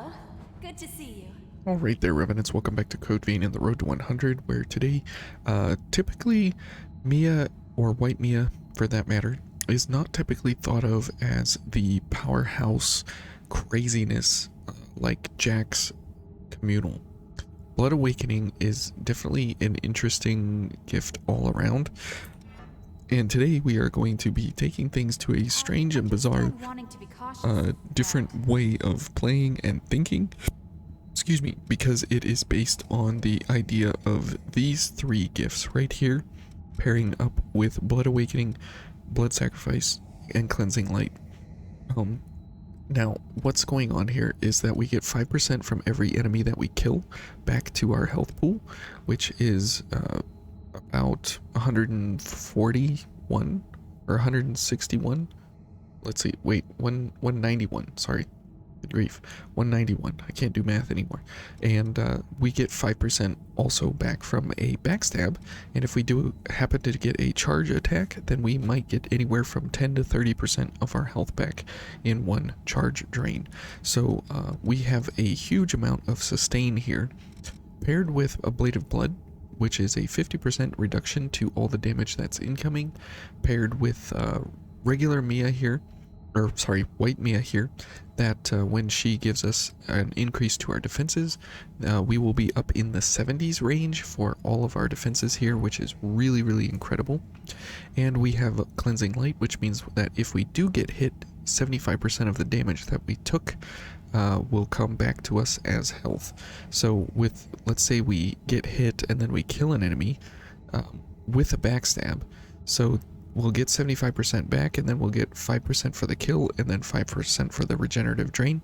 Hello. Good to see you. Alright there, Revenants, welcome back to Code Vein and the Road to 100, where today, typically, Mia, or White Mia, for that matter, is not typically thought of as the powerhouse craziness like Jack's communal. Blood Awakening is definitely an interesting gift all around, and today we are going to be taking things to a strange and bizarre, different way of playing and thinking. Excuse me, because it is based on the idea of these three gifts right here, pairing up with Blood Awakening, Blood Sacrifice, and Cleansing Light. Now, what's going on here is that we get 5% from every enemy that we kill back to our health pool, which is about 141 or 161. Let's see, wait, 191, sorry. Good grief, 191. I can't do math anymore. And we get 5% also back from a backstab, and if we do happen to get a charge attack, then we might get anywhere from 10 to 30% of our health back in one charge drain. So we have a huge amount of sustain here, paired with a Blade of Blood, which is a 50% reduction to all the damage that's incoming, paired with regular Mia here, or sorry, White Mia here, that when she gives us an increase to our defenses, we will be up in the 70s range for all of our defenses here, which is really, really incredible. And we have Cleansing Light, which means that if we do get hit, 75% of the damage that we took will come back to us as health. So with, let's say we get hit and then we kill an enemy with a backstab, so we'll get 75% back, and then we'll get 5% for the kill, and then 5% for the regenerative drain.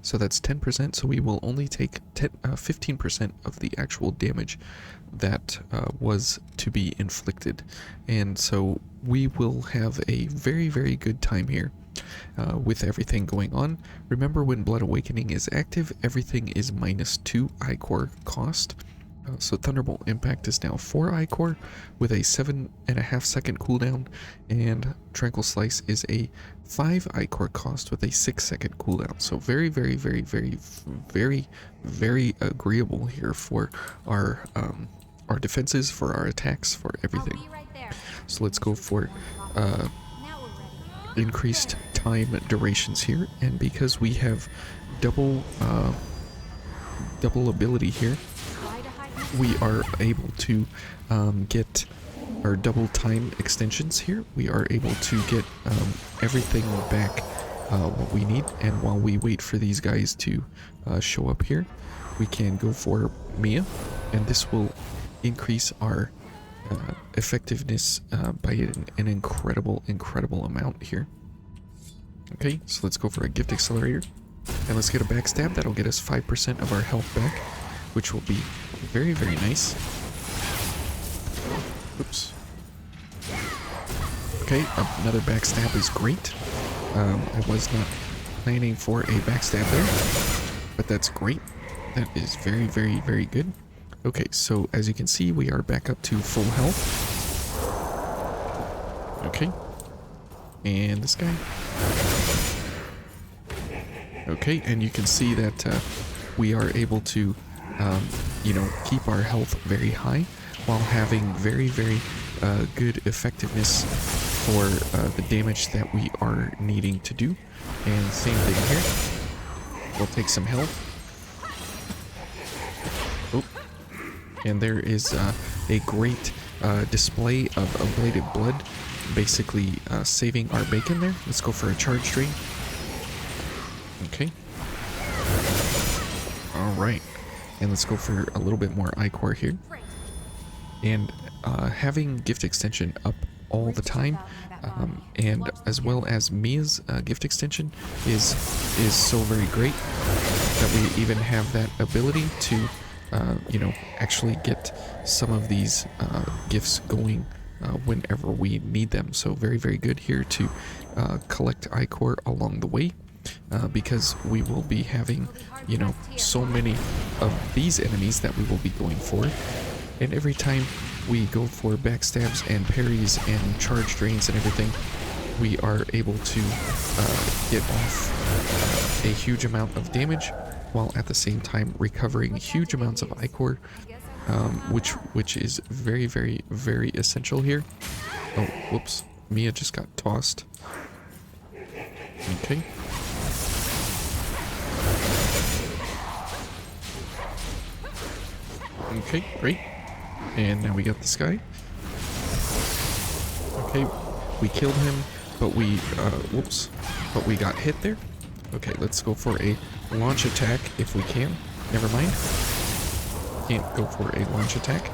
So that's 10%, so we will only take 15% of the actual damage that was to be inflicted. And so we will have a very, very good time here with everything going on. Remember, when Blood Awakening is active, everything is -2 iCore cost. So Thunderbolt Impact is now 4 iCore with a 7.5 second cooldown, and Tranquil Slice is a 5 iCore cost with a 6 second cooldown. So very, very, very, very, very, very agreeable here for our defenses, for our attacks, for everything. So let's go for increased time durations here, and because we have double ability here, we are able to get our double time extensions here. We are able to get everything back what we need, and while we wait for these guys to show up here, we can go for Mia, and this will increase our effectiveness by an incredible amount here. Okay, so let's go for a Gift Accelerator, and let's get a backstab. That'll get us 5% of our health back, which will be very, very nice. Oops. Okay, another backstab is great. I was not planning for a backstab there, but that's great. That is very, very, very good. Okay, so as you can see, we are back up to full health. Okay. And this guy. Okay, and you can see that we are able to keep our health very high while having very, very good effectiveness for the damage that we are needing to do. And same thing here. We'll take some health. Oh, and there is a great display of ablated blood, basically saving our bacon there. Let's go for a charge drain. Okay. All right. And let's go for a little bit more iCore here. And having Gift Extension up all the time, and as well as Mia's Gift Extension is so very great that we even have that ability to, actually get some of these gifts going whenever we need them. So very, very good here to collect iCore along the way. Because we will be having, so many of these enemies that we will be going for. And every time we go for backstabs and parries and charge drains and everything, we are able to get off a huge amount of damage while at the same time recovering huge amounts of ichor, which is very, very, very essential here. Oh, whoops. Mia just got tossed. Okay. Okay, great. And now we got this guy. Okay, we killed him, but we, whoops. But we got hit there. Okay, let's go for a launch attack if we can. Never mind. Can't go for a launch attack.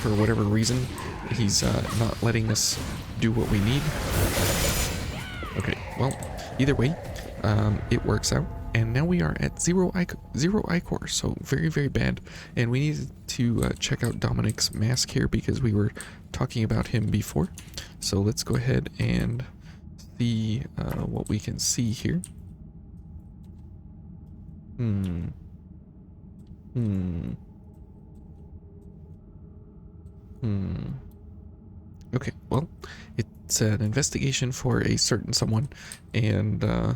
For whatever reason, he's not letting us do what we need. Okay, well, either way, it works out. And now we are at zero ichor, so very, very bad. And we needed to check out Dominic's mask here because we were talking about him before. So let's go ahead and see what we can see here. Okay, well, it's an investigation for a certain someone, and yeah,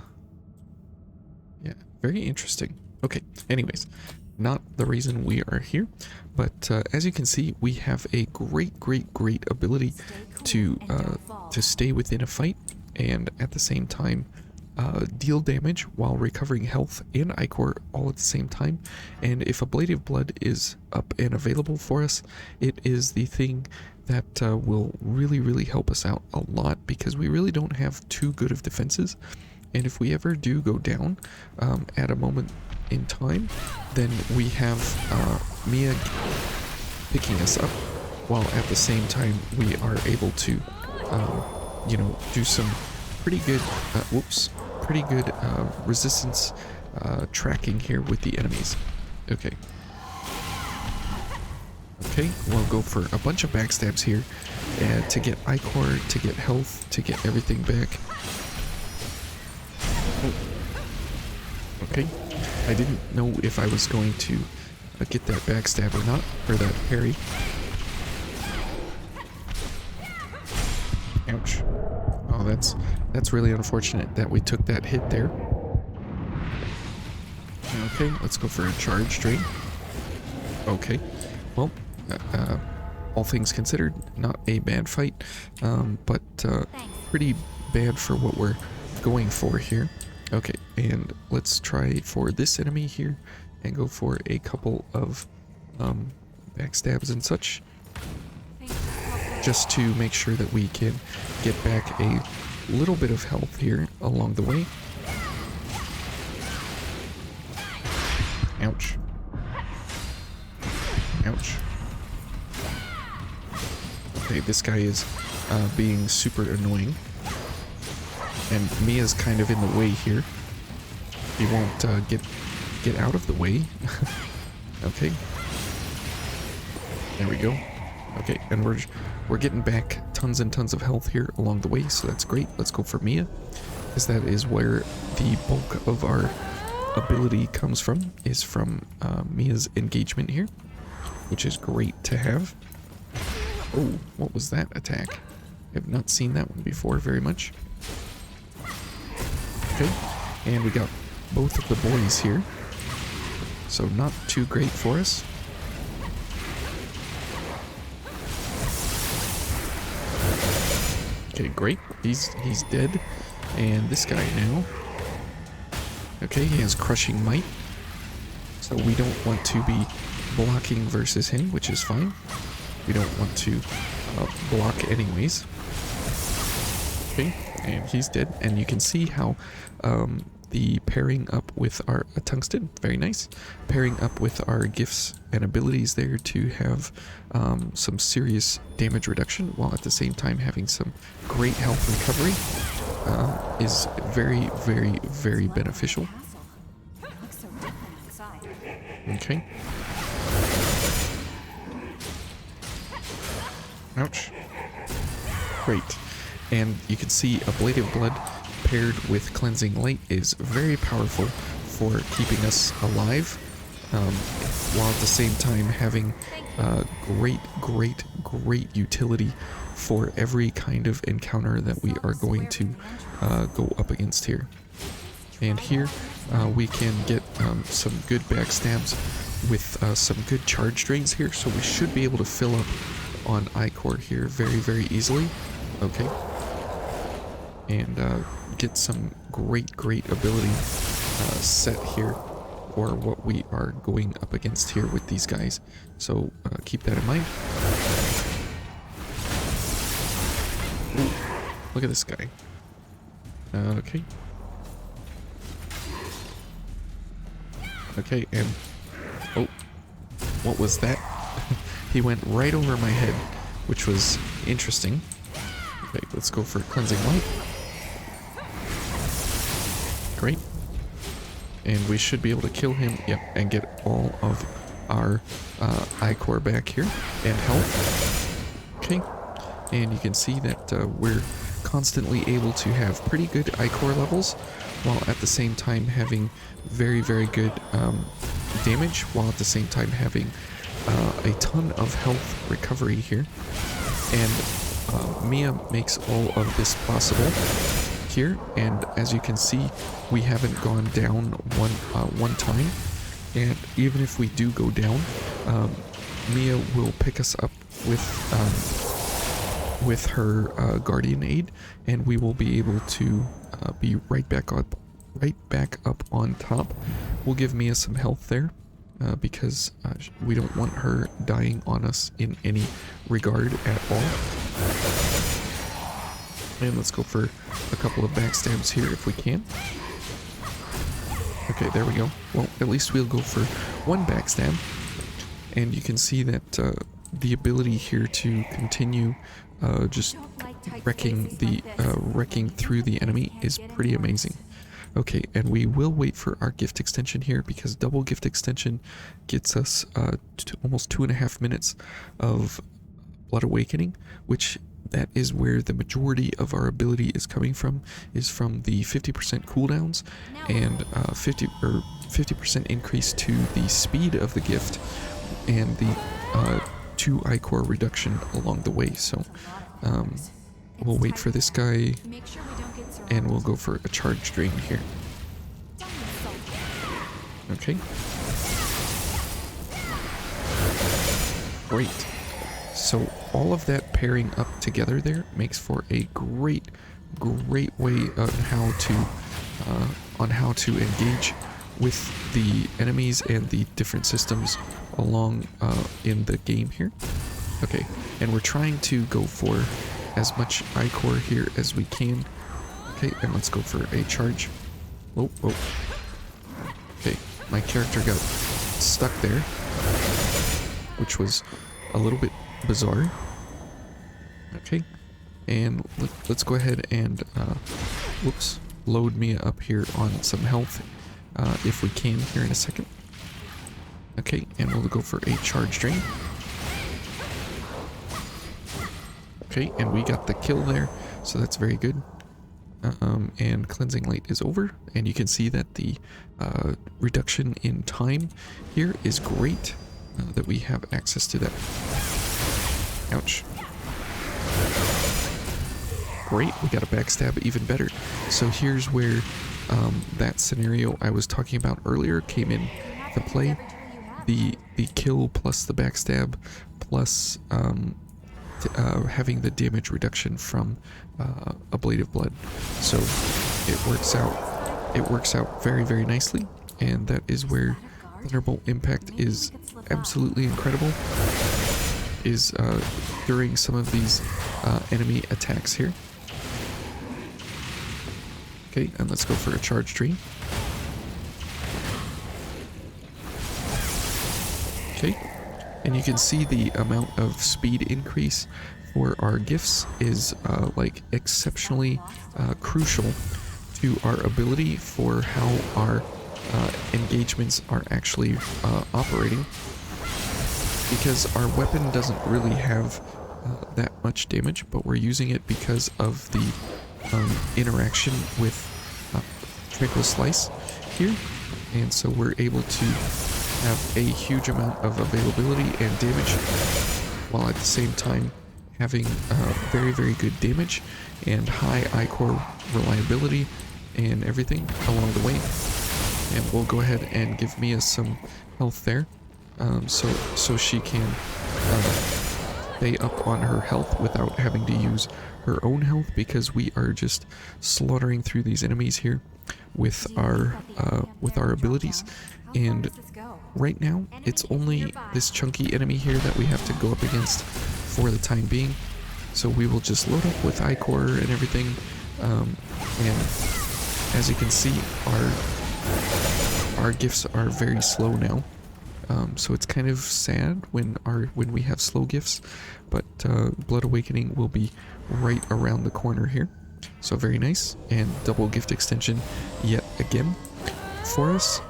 very interesting. Okay, anyways, not the reason we are here, but as you can see, we have a great ability to stay within a fight and at the same time deal damage while recovering health and ichor all at the same time. And if a Blade of Blood is up and available for us, it is the thing that will really help us out a lot, because we really don't have too good of defenses. And if we ever do go down at a moment in time, then we have Mia picking us up, while at the same time we are able to you know, do some pretty good resistance tracking here with the enemies. Okay, we'll go for a bunch of backstabs here to get ichor, to get health, to get everything back. Okay, I didn't know if I was going to get that backstab or not, or that parry. Ouch. Oh, that's really unfortunate that we took that hit there. Okay, let's go for a charge drain. Okay, well, all things considered, not a bad fight, but pretty bad for what we're going for here. Okay, and let's try for this enemy here and go for a couple of backstabs and such, just to make sure that we can get back a little bit of health here along the way. Ouch. Ouch. Okay, this guy is being super annoying. And Mia's kind of in the way here. He won't get out of the way. Okay. There we go. Okay, and we're getting back tons and tons of health here along the way, so that's great. Let's go for Mia, because that is where the bulk of our ability comes from, is from Mia's engagement here, which is great to have. Oh, what was that attack? I have not seen that one before very much. Okay, and we got both of the boys here, so not too great for us. Okay, great. He's dead. And this guy now. Okay, he has crushing might, so we don't want to be blocking versus him, which is fine. We don't want to block anyways. Okay, and he's dead. And you can see how the pairing up with our tungsten, very nice, pairing up with our gifts and abilities there to have some serious damage reduction, while at the same time having some great health recovery is very beneficial. Okay. Ouch. Great. And you can see a Blade of Blood paired with Cleansing Light is very powerful for keeping us alive, while at the same time having great utility for every kind of encounter that we are going to go up against here. And here we can get some good backstabs with some good charge drains here, so we should be able to fill up on I-Core here very, very easily. Okay. And get some great ability set here for what we are going up against here with these guys. So keep that in mind. Ooh, look at this guy. Okay. Okay, and oh, what was that? He went right over my head, which was interesting. Okay, let's go for Cleansing Light. Great. And we should be able to kill him, yep, and get all of our I-Core back here, and health. Okay, and you can see that we're constantly able to have pretty good I-Core levels, while at the same time having very good damage, while at the same time having a ton of health recovery here. And Mia makes all of this possible here, and as you can see, we haven't gone down one time, and even if we do go down, Mia will pick us up with her Guardian Aid, and we will be able to be right back up on top. We'll give Mia some health there because we don't want her dying on us in any regard at all. And let's go for a couple of backstabs here if we can. Okay, there we go. Well, at least we'll go for one backstab. And you can see that the ability here to continue just wrecking through the enemy is pretty amazing. Okay, and we will wait for our gift extension here, because double gift extension gets us to almost 2.5 minutes of Blood Awakening, which that is where the majority of our ability is coming from, is from the 50% cooldowns and 50% increase to the speed of the gift, and the 2 I-Core reduction along the way. So we'll wait for this guy, and we'll go for a charge drain here. Okay. Great. So all of that pairing up together there makes for a great way on how to engage with the enemies and the different systems along in the game here. Okay, and we're trying to go for as much I-Core here as we can. Okay, and let's go for a charge. Oh. Okay, my character got stuck there, which was a little bit bizarre. Okay, and let's go ahead and load Mia up here on some health if we can here in a second. Okay, and we'll go for a charge drain. Okay, and we got the kill there, so that's very good. And Cleansing Light is over, and you can see that the reduction in time here is great, that we have access to that. Ouch. Great, we got a backstab, even better. So here's where that scenario I was talking about earlier came in to play. The kill plus the backstab plus having the damage reduction from a Blade of Blood. So it works out very nicely, and that is where Thunderbolt Impact is absolutely incredible, is during some of these enemy attacks here. Okay, and let's go for a charge tree. Okay, and you can see the amount of speed increase for our gifts is like exceptionally crucial to our ability for how our engagements are actually operating, because our weapon doesn't really have that much damage, but we're using it because of the interaction with Tranquil Slice here, and so we're able to have a huge amount of availability and damage, while at the same time having very good damage and high I-Core reliability and everything along the way. And we'll go ahead and give Mia some health there. So she can stay up on her health without having to use her own health, because we are just slaughtering through these enemies here with our abilities. And right now it's only this chunky enemy here that we have to go up against for the time being. So we will just load up with Ichor and everything, and as you can see, our gifts are very slow now. So it's kind of sad when we have slow gifts, but Blood Awakening will be right around the corner here. So very nice, and double gift extension yet again for us.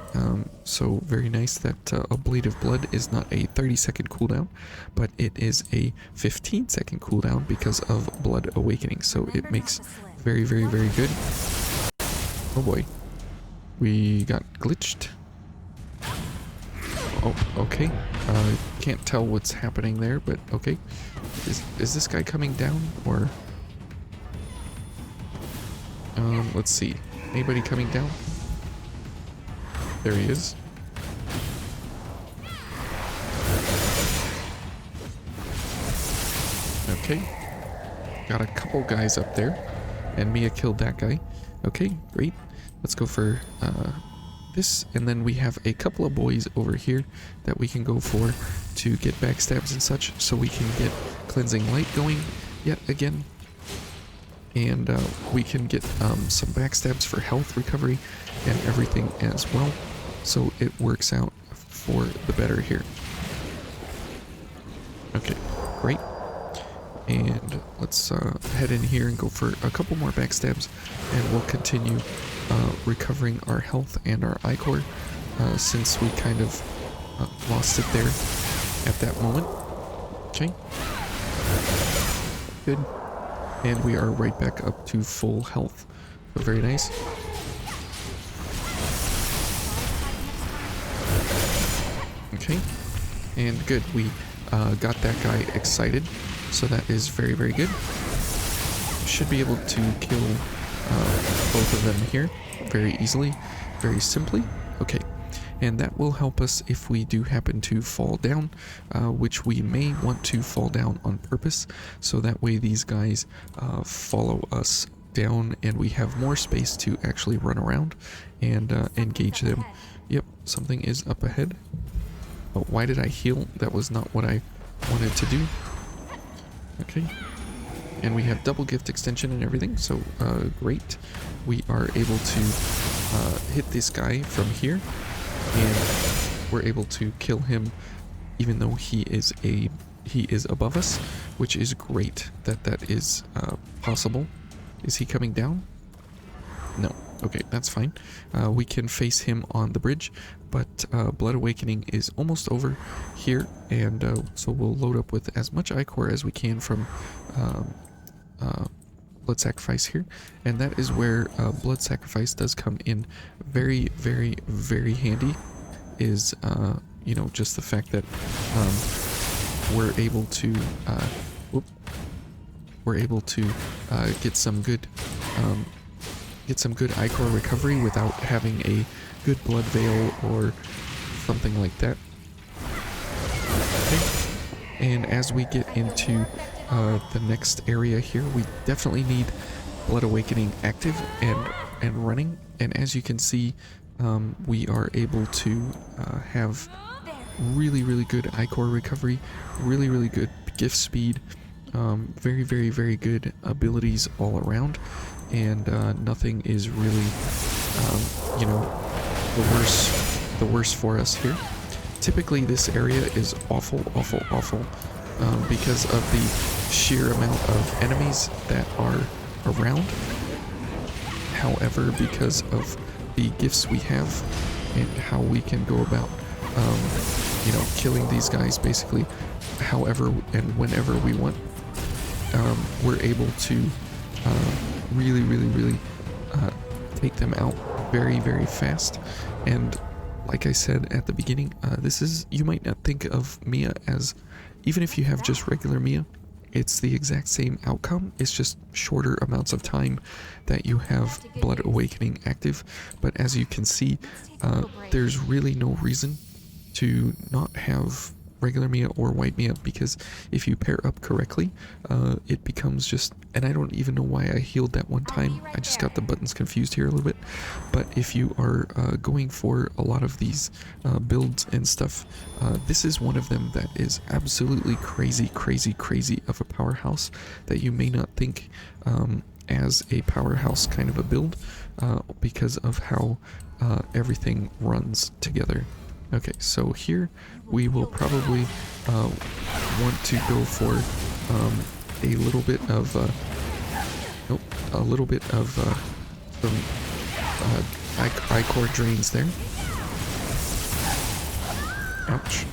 So very nice that a Blade of Blood is not a 30-second cooldown, but it is a 15-second cooldown because of Blood Awakening. So it makes very, very, very good. Oh boy, we got glitched. Oh, okay. Can't tell what's happening there, but okay. Is this guy coming down, or? Let's see. Anybody coming down? There he is. Okay. Got a couple guys up there, and Mia killed that guy. Okay, great. Let's go for this, and then we have a couple of boys over here that we can go for to get backstabs and such, so we can get Cleansing Light going yet again, and we can get some backstabs for health recovery and everything as well, so it works out for the better here. Okay, great. And let's head in here and go for a couple more backstabs, and we'll continue recovering our health and our Ichor, since we kind of lost it there at that moment. Okay. Good. And we are right back up to full health. So very nice. Okay. And good. We got that guy excited. So that is very, very good. Should be able to kill both of them here very easily, very simply. Okay, and that will help us if we do happen to fall down, which we may want to fall down on purpose, so that way these guys follow us down and we have more space to actually run around and engage them. Yep, something is up ahead. Oh, why did I heal? That was not what I wanted to do. Okay. And we have double gift extension and everything, so great. We are able to hit this guy from here, and we're able to kill him even though he is above us, which is great that is possible. Is he coming down? No. Okay, that's fine. We can face him on the bridge, but Blood Awakening is almost over here, and so we'll load up with as much Ichor as we can from Blood Sacrifice here, and that is where Blood Sacrifice does come in very, very, very handy, is you know, just the fact that we're able to get some good Ichor recovery without having a good Blood Veil or something like that. Okay. And as we get into the next area here, we definitely need Blood Awakening active and running, and as you can see, we are able to have really, really good Ichor recovery, really, really good gift speed, very, very, very good abilities all around, and nothing is really you know, the worst for us here. Typically this area is awful because of the sheer amount of enemies that are around. However, because of the gifts we have and how we can go about you know, killing these guys basically however and whenever we want, we're able to really, really, really take them out very, very fast. And like I said at the beginning, this is, you might not think of Mia as, even if you have just regular Mia, it's the exact same outcome. It's just shorter amounts of time that you have Blood Awakening active. But as you can see, there's really no reason to not have regular Mia or white Mia, because if you pair up correctly, it becomes just, and I don't even know why I healed that one time. I just got the buttons confused here a little bit. But if you are going for a lot of these builds and stuff, this is one of them that is absolutely crazy of a powerhouse that you may not think as a powerhouse kind of a build, because of how everything runs together. Okay, so here we will probably want to go for a little bit of some I-core drains there. Ouch.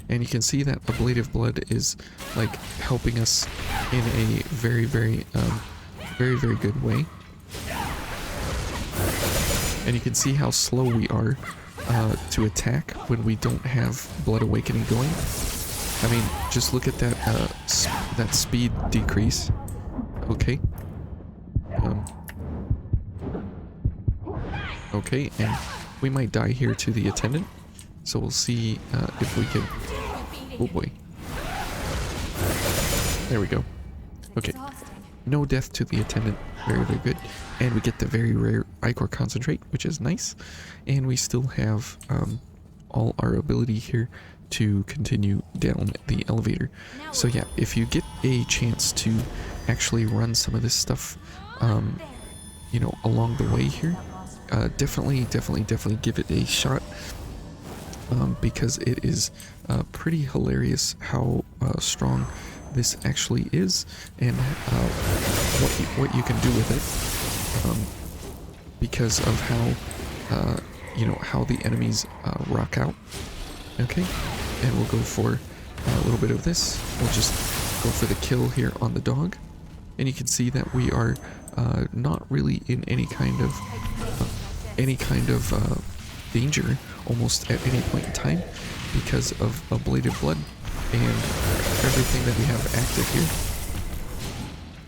And you can see that ablative blood is like helping us in a very good way. And you can see how slow we are to attack when we don't have Blood Awakening going. I mean, just look at that that speed decrease. Okay. Okay, and we might die here to the attendant. So we'll see if we can... Oh boy. There we go. Okay. No death to the attendant. Very good. And we get the very rare Ichor Concentrate, which is nice. And we still have all our ability here to continue down the elevator. So yeah, if you get a chance to actually run some of this stuff, you know, along the way here, definitely give it a shot. Because it is pretty hilarious how strong this actually is, and what you can do with it, because of how you know, how the enemies rock out. Okay, and we'll go for a little bit of this. We'll just go for the kill here on the dog, and you can see that we are not really in any kind of danger almost at any point in time because of ablative blood and everything that we have active here.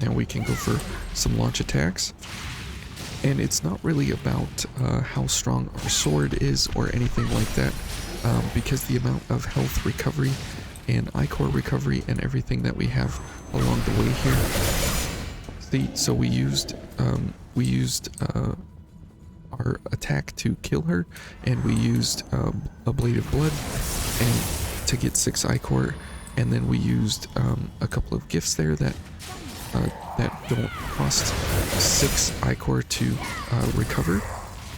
Now we can go for some launch attacks, and it's not really about how strong our sword is or anything like that, because the amount of health recovery and Ichor recovery and everything that we have along the way here. See, so we used our attack to kill her, and we used ablative blood and to get 6 Ichor, and then we used a couple of gifts there that don't cost 6 Ichor to recover,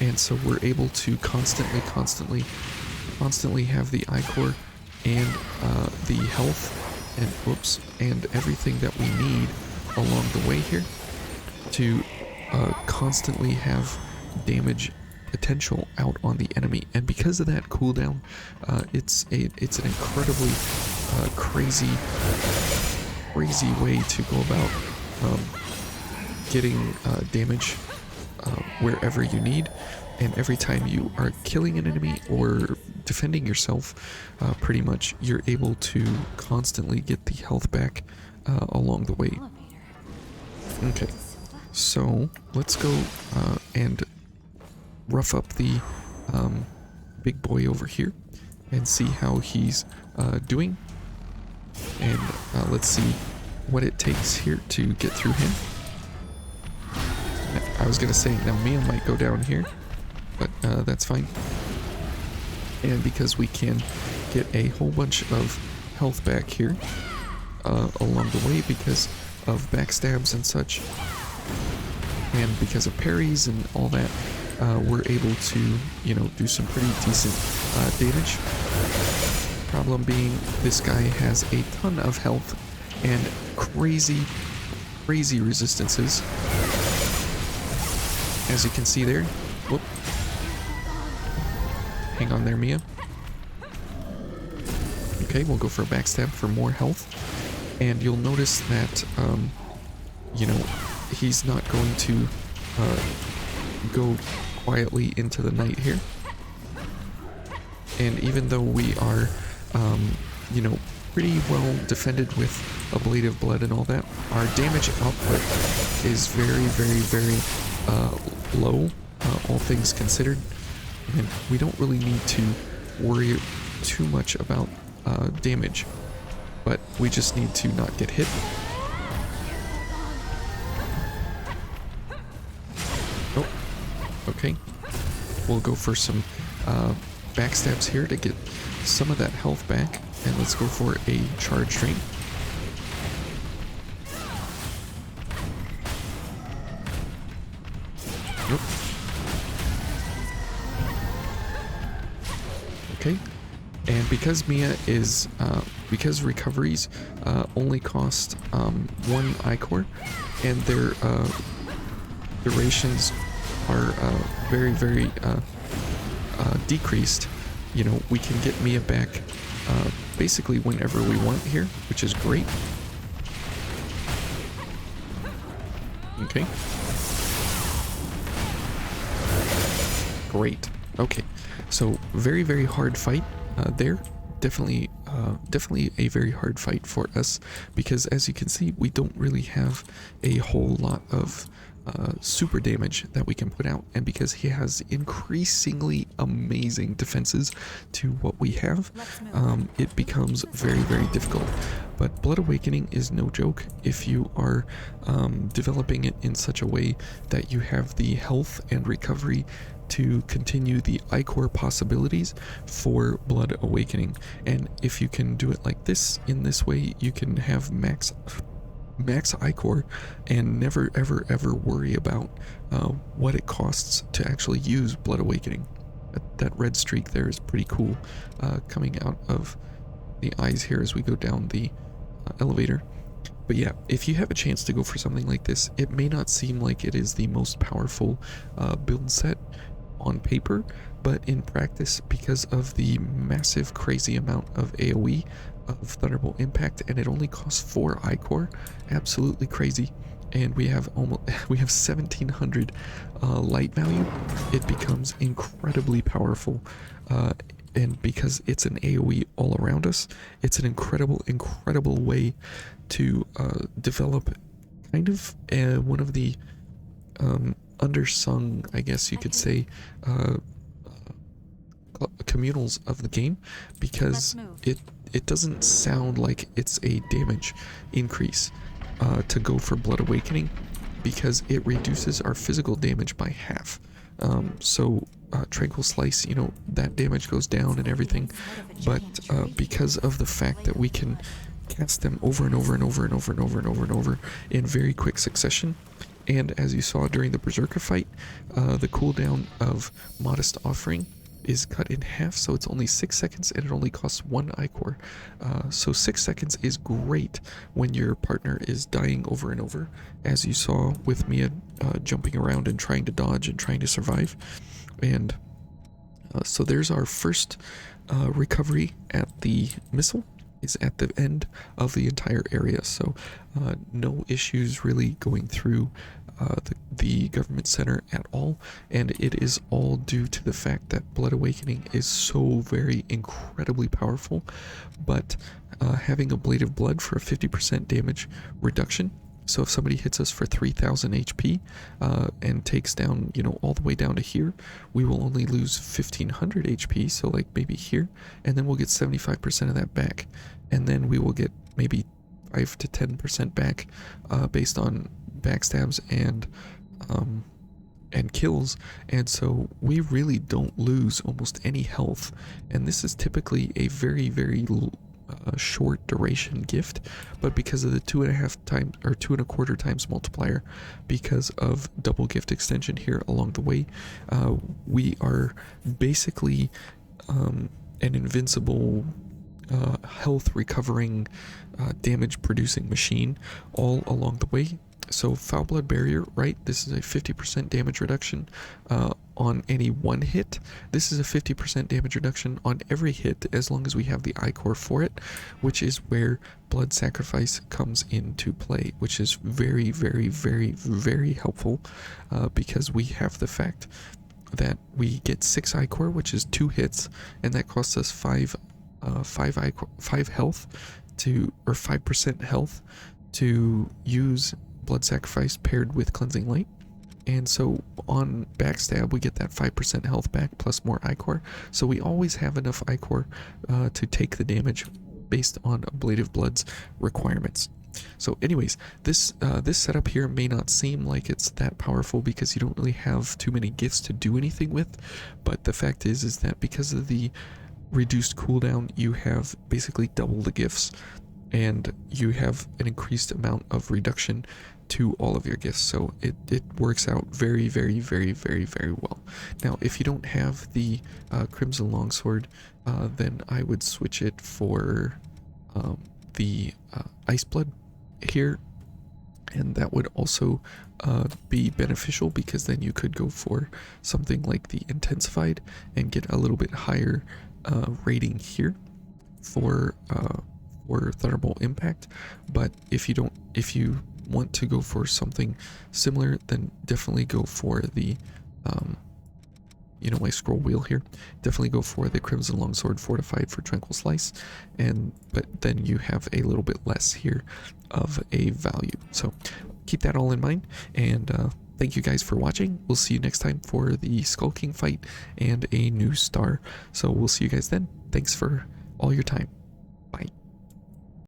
and so we're able to constantly have the Ichor and the health and and everything that we need along the way here to constantly have damage potential out on the enemy. And because of that cooldown, it's an incredibly crazy way to go about getting damage wherever you need. And every time you are killing an enemy or defending yourself, pretty much you're able to constantly get the health back along the way. Okay, so let's go and rough up the big boy over here and see how he's doing, and let's see what it takes here to get through him. I was gonna say now Mia might go down here, but that's fine, and because we can get a whole bunch of health back here along the way because of backstabs and such, and because of parries and all that, we're able to, you know, do some pretty decent damage. Problem being, this guy has a ton of health and crazy resistances. As you can see there. Whoop. Hang on there, Mia. Okay, we'll go for a backstab for more health. And you'll notice that, you know, he's not going to go quietly into the night here. And even though we are, you know, pretty well defended with a Blade of Blood and all that. Our damage output is very low, all things considered, and we don't really need to worry too much about damage, but we just need to not get hit. Oh, okay. We'll go for some backstabs here to get some of that health back, and let's go for a charge drain. Nope. Okay, and because Mia is, because recoveries only cost 1 ichor, and their durations are very decreased, you know, we can get Mia back basically whenever we want here, which is great. Okay. Great. Okay. So very hard fight there. Definitely a very hard fight for us, because as you can see, we don't really have a whole lot of super damage that we can put out, and because he has increasingly amazing defenses to what we have, it becomes very difficult. But Blood Awakening is no joke if you are developing it in such a way that you have the health and recovery to continue the ichor possibilities for Blood Awakening. And if you can do it like this, in this way, you can have max ichor and never ever worry about what it costs to actually use Blood Awakening. That red streak there is pretty cool, coming out of the eyes here as we go down the elevator. But yeah, if you have a chance to go for something like this, it may not seem like it is the most powerful build set on paper, but in practice, because of the massive crazy amount of AoE of Thunderbolt Impact, and it only costs 4 ichor, absolutely crazy, and we have 1700 light value, it becomes incredibly powerful, and because it's an AoE all around us, it's an incredible way to develop kind of one of the undersung, I guess you could say, communals of the game, because it doesn't sound like it's a damage increase to go for Blood Awakening, because it reduces our physical damage by half. So Tranquil Slice, you know, that damage goes down and everything, but because of the fact that we can cast them over and over in very quick succession, and as you saw during the Berserker fight, the cooldown of Modest Offering is cut in half, so it's only 6 seconds and it only costs 1 ichor. So 6 seconds is great when your partner is dying over and over, as you saw with Mia jumping around and trying to dodge and trying to survive. And so there's our first recovery at the missile. Is at the end of the entire area, so no issues really going through the Gov't Center at all, and it is all due to the fact that Blood Awakening is so very incredibly powerful. But having a Blade of Blood for a 50% damage reduction, so if somebody hits us for 3000 HP and takes down, you know, all the way down to here, we will only lose 1500 HP, so like maybe here, and then we'll get 75% of that back, and then we will get maybe 5 to 10% back based on backstabs and kills, and so we really don't lose almost any health. And this is typically a very short duration gift, but because of the 2.5 times or 2.25 times multiplier, because of double gift extension here along the way, we are basically an invincible health recovering, damage producing machine all along the way. So Foul Blood Barrier, right? This is a 50% damage reduction on any one hit. This is a 50% damage reduction on every hit as long as we have the ichor for it, which is where Blood Sacrifice comes into play, which is very helpful because we have the fact that we get 6 ichor, which is 2 hits, and that costs us 5 health to, or 5% health to use Blood Sacrifice paired with Cleansing Light. And so on backstab, we get that 5% health back plus more Ichor. So we always have enough Ichor to take the damage based on Ablative Blood's requirements. So anyways, this setup here may not seem like it's that powerful because you don't really have too many gifts to do anything with. But the fact is that because of the reduced cooldown, you have basically double the gifts. And you have an increased amount of reduction to all of your gifts, so it works out very, very, very, very, very well. Now, if you don't have the Crimson Longsword, then I would switch it for the Ice Blood here, and that would also be beneficial because then you could go for something like the Intensified and get a little bit higher rating here for Thunderbolt Impact. But if you want to go for something similar, then definitely go for the you know, my scroll wheel here, definitely go for the Crimson Longsword fortified for Tranquil Slice, but then you have a little bit less here of a value. So keep that all in mind, and thank you guys for watching. We'll see you next time for the Skull King fight and a new star. So we'll see you guys then. Thanks for all your time.